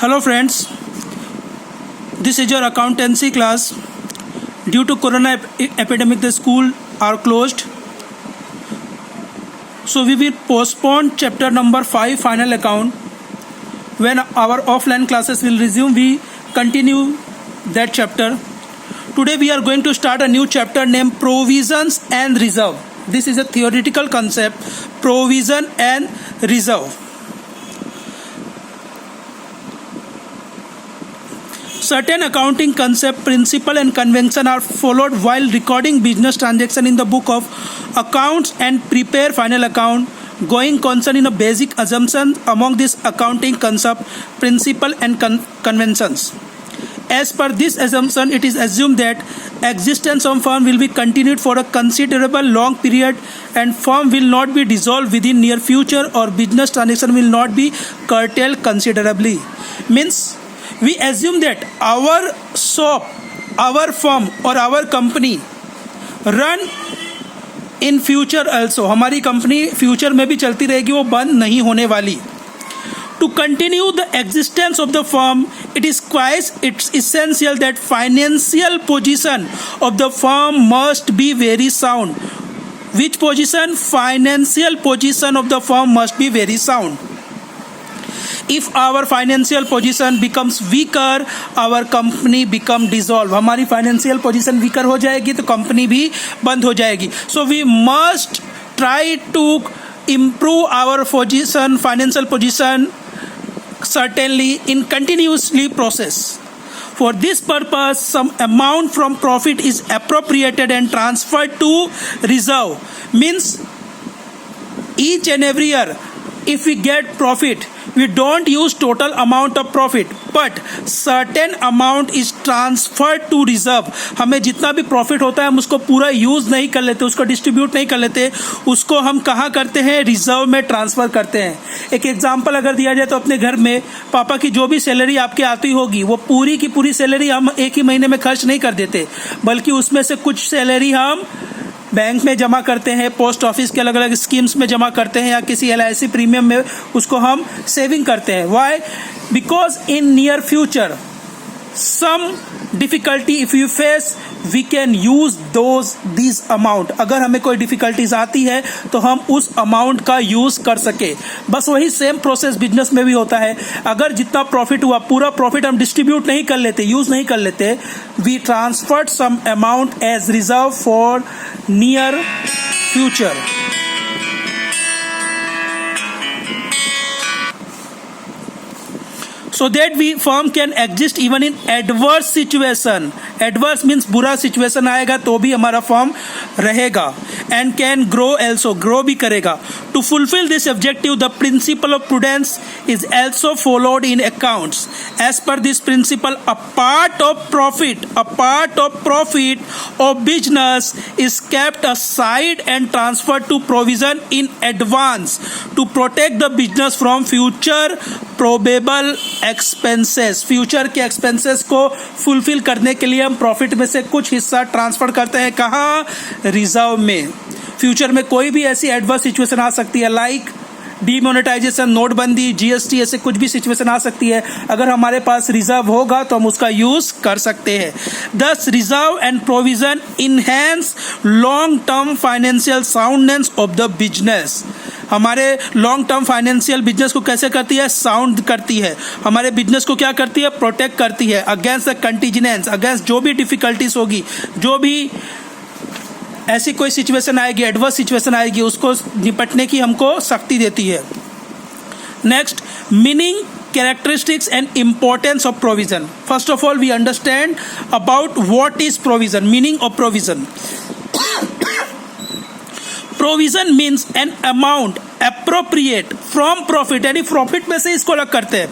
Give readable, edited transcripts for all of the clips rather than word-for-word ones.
Hello friends, this is your accountancy class. Due to corona epidemic, the school are closed. So we will postpone chapter number 5, final account. When our offline classes will resume, we continue that chapter. Today we are going to start a new chapter named Provisions and Reserve. This is a theoretical concept, provision and reserve. Certain accounting concept, principle and convention are followed while recording business transaction in the book of accounts and prepare final account. Going concern in a basic assumption among this accounting concept, principle and conventions. As per this assumption, it is assumed that existence of firm will be continued for a considerable long period and firm will not be dissolved within near future or business transaction will not be curtailed considerably. Means we assume that our shop, our firm or our company run in future also. हमारी company future में भी चलती रहेगी, वो बंद नहीं होने वाली. To continue the existence of the firm, it's essential that financial position of the firm must be very sound. Which position? Financial position of the firm must be very sound. If our financial position becomes weaker, our company become dissolved. हमारी financial position weaker हो जाएगी तो company भी बंद हो जाएगी. So we must try to improve our position, financial position, certainly in continuously process. For this purpose, some amount from profit is appropriated and transferred to reserve. Means each and every year, if we get profit, we don't use total amount of profit, but certain amount is transferred to reserve. हमें जितना भी profit होता है हम उसको पूरा use नहीं कर लेते, उसको डिस्ट्रीब्यूट नहीं कर लेते, उसको हम कहाँ करते हैं? रिजर्व में ट्रांसफर करते हैं. एक एग्जांपल अगर दिया जाए तो अपने घर में पापा की जो भी सैलरी आपके आती होगी वो पूरी की पूरी सैलरी हम एक ही महीने में खर्च नहीं कर देते, बल्कि उसमें से कुछ सैलरी हम बैंक में जमा करते हैं, पोस्ट ऑफिस के अलग अलग स्कीम्स में जमा करते हैं या किसी LIC प्रीमियम में उसको हम सेविंग करते हैं. Why? Because in near future some difficulty if you face, we can use this amount. अगर हमें कोई डिफिकल्टीज आती है तो हम उस अमाउंट का यूज कर सके. बस वही सेम प्रोसेस बिजनेस में भी होता है. अगर जितना प्रॉफिट हुआ पूरा प्रॉफिट हम डिस्ट्रीब्यूट नहीं कर लेते, यूज नहीं कर लेते, we transferred some amount as reserve for near future. So that we firm can exist even in adverse situation. Adverse means बुरा situation आएगा तो भी हमारा firm रहेगा. And can grow also, grow भी करेगा. To fulfill this objective, the principle of prudence is also followed in accounts. As per this principle, a part of profit of business is kept aside and transferred to provision in advance to protect the business from future probable expenses. Future के expenses को fulfil करने के लिए हम profit में से कुछ हिस्सा ट्रांसफर करते हैं. कहाँ? रिजर्व में. फ्यूचर में कोई भी ऐसी एडवर्स सिचुएशन आ सकती है, लाइक डीमोनेटाइजेशन, नोटबंदी, GST, ऐसे कुछ भी सिचुएशन आ सकती है. अगर हमारे पास रिजर्व होगा तो हम उसका यूज कर सकते हैं. दस reserve and provision enhance long term financial soundness of the business. हमारे लॉन्ग टर्म फाइनेंशियल बिजनेस को कैसे करती है? साउंड करती है. हमारे बिजनेस को क्या करती है? प्रोटेक्ट करती है अगेंस्ट द कंटीजेंस, अगेंस्ट जो भी डिफिकल्टीज होगी, जो भी ऐसी कोई सिचुएशन आएगी, एडवर्स सिचुएशन आएगी, उसको निपटने की हमको शक्ति देती है. Next, meaning, characteristics and importance of provision. First of all, we understand about what is provision, meaning of provision. Provision means an amount appropriate from profit, यानी प्रॉफिट में से इसको अलग करते हैं,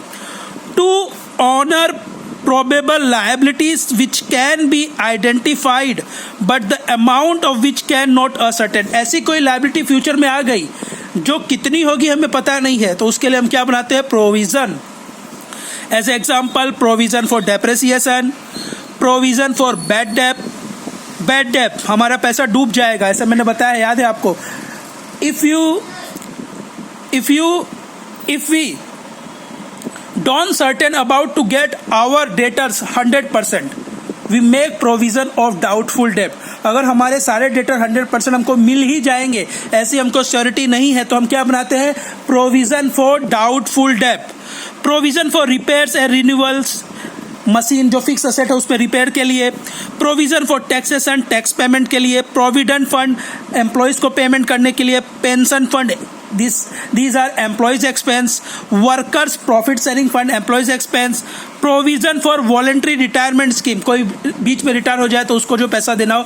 to honor probable liabilities which can be identified but the amount of which can not ascertain. ऐसी कोई liability future में आ गई जो कितनी होगी हमें पता नहीं है, तो उसके लिए हम क्या बनाते हैं? Provision. As example, provision for depreciation, provision for bad debt, हमारा पैसा डूब जाएगा, ऐसा मैंने बताया, याद है आपको. If we Don't certain about to get our debtors 100%. We make provision of doubtful debt. अगर हमारे सारे डेटर 100% हमको मिल ही जाएंगे, ऐसी हमको श्योरिटी नहीं है, तो हम क्या बनाते हैं? Provision for doubtful debt. Provision for repairs and renewals, machine जो फिक्स असेट है उसमें रिपेयर के लिए. Provision for taxation, tax payment के लिए. प्रोविडेंट फंड, एम्प्लॉयज को पेमेंट करने के लिए. Pension fund, these are employees expense. Workers profit sharing fund, employees expense. Provision for voluntary retirement scheme, कोई बीच में रिटायर हो जाए तो उसको जो पैसा देना हो,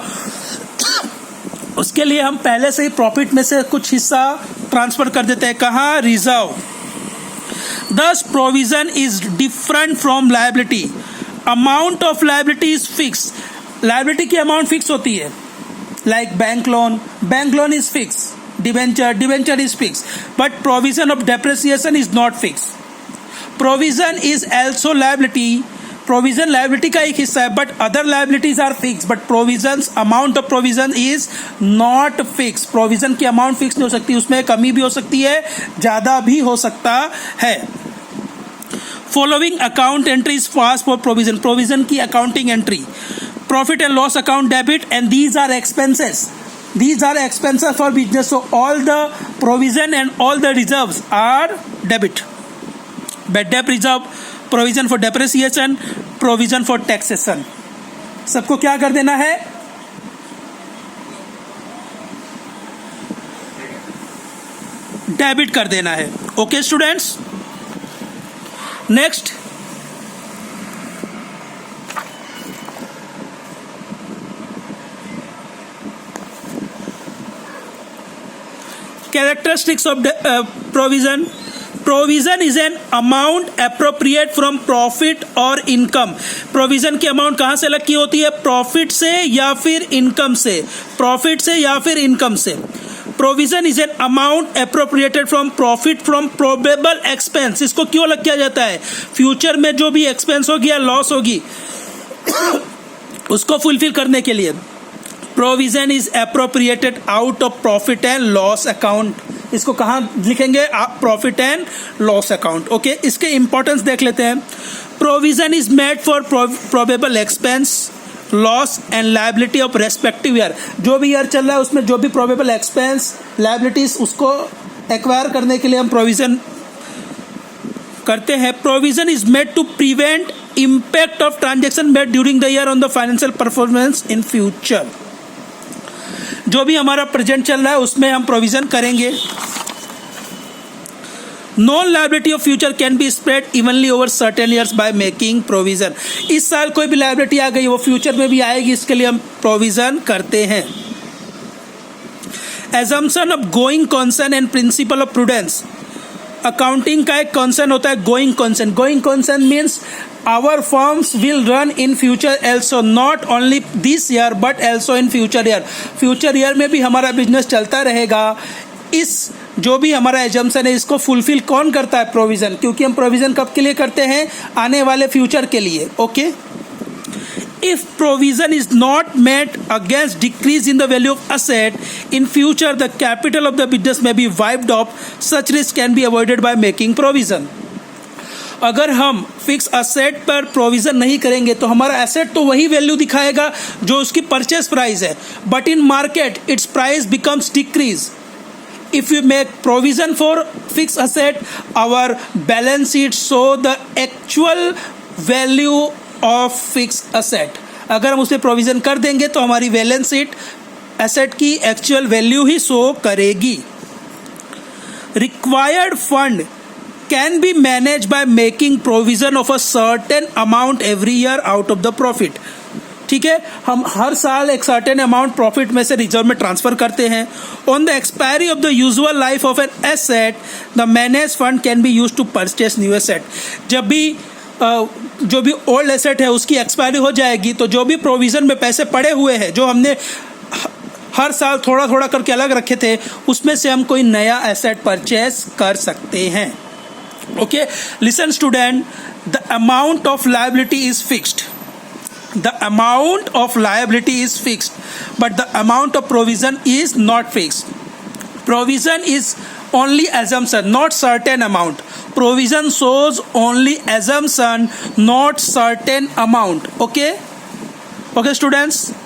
उसके लिए हम पहले से ही प्रॉफिट में से कुछ हिस्सा ट्रांसफर कर देते हैं. कहाँ? Reserve. Thus provision is different from liability. Amount of liability is fixed. Liability की अमाउंट फिक्स होती है. Like bank loan is fixed. Debenture is fixed. But provision of depreciation is not fixed. Provision is also liability. Provision liability का एक हिस्सा है, but other liabilities are fixed. But provisions, amount of provision is not fixed. Provision की amount fix नहीं हो सकती, उसमें कमी भी हो सकती है, ज़्यादा भी हो सकता है. Following account entries pass for provision. Provision की accounting entry. Profit and loss account debit, and these are expenses. These are expenses for business. So all the provision and all the reserves are debit. Bad debt reserve, provision for depreciation, provision for taxation. सबको क्या कर देना है? Debit कर देना है. Okay students, next characteristics of provision. Provision is an amount appropriate from profit or income. Provision की amount कहाँ से अलग की होती है? प्रॉफिट से या फिर इनकम से. प्रॉफिट से या फिर इनकम से. Provision is an amount appropriated from profit from probable expense. इसको क्यों अलग किया जाता है? फ्यूचर में जो भी एक्सपेंस होगी या लॉस होगी उसको फुलफिल करने के लिए. Provision is appropriated out of profit and loss account. इसको कहाँ लिखेंगे? आप profit and loss account. Okay, इसके इंपॉर्टेंस देख लेते हैं. Provision is made for probable expense, loss and liability of respective year. जो भी ईयर चल रहा है उसमें जो भी प्रोबेबल एक्सपेंस, लायबिलिटीज, उसको एक्वायर करने के लिए हम प्रोविजन करते हैं. Provision is made to prevent impact of transaction made during the year on the financial performance in future. जो भी हमारा प्रेजेंट चल रहा है उसमें हम प्रोविजन करेंगे. Non liability of future can be spread evenly over certain years by making provision. इस साल कोई भी लायबिलिटी आ गई वो फ्यूचर में भी आएगी, इसके लिए हम प्रोविजन करते हैं. Assumption of going concern and principle of prudence. Accounting का एक कॉन्सर्न होता है going concern. Going concern means our firms will run in future also, not only this year but also in future year. future year में भी हमारा business चलता रहेगा. इस जो भी हमारा एजम्पशन है इसको फुलफिल कौन करता है? प्रोविजन. क्योंकि हम प्रोविजन कब के लिए करते हैं? आने वाले फ्यूचर के लिए. Okay, if provision is not made against decrease in the value of asset in future, the capital of the business may be wiped off. Such risk can be avoided by making provision. अगर हम fix asset पर provision नहीं करेंगे तो हमारा asset तो वही value दिखाएगा जो उसकी परचेस प्राइस है, but in market it's price becomes decrease. If we make provision for fixed asset, our balance sheet show the actual value of fixed asset. अगर हम उसमें प्रोविजन कर देंगे तो हमारी बैलेंस शीट एसेट की एक्चुअल वैल्यू ही show करेगी. Required fund can be managed by making provision of a certain amount every year out of the profit. ठीक है, हम हर साल एक सर्टेन अमाउंट प्रॉफिट में से रिजर्व में ट्रांसफर करते हैं. On the expiry of the usual life of an asset, the manage fund can be use to purchase new asset. जब भी जो भी ओल्ड एसेट है उसकी एक्सपायरी हो जाएगी तो जो भी प्रोविजन में पैसे पड़े हुए हैं जो हमने हर साल थोड़ा थोड़ा करके अलग रखे थे उसमें से हम कोई नया एसेट परचेस कर सकते हैं. Okay, listen student, the amount of liability is fixed. The amount of liability is fixed, but the amount of provision is not fixed. Provision is only assumption, not certain amount. provision shows only assumption, not certain amount. Okay students.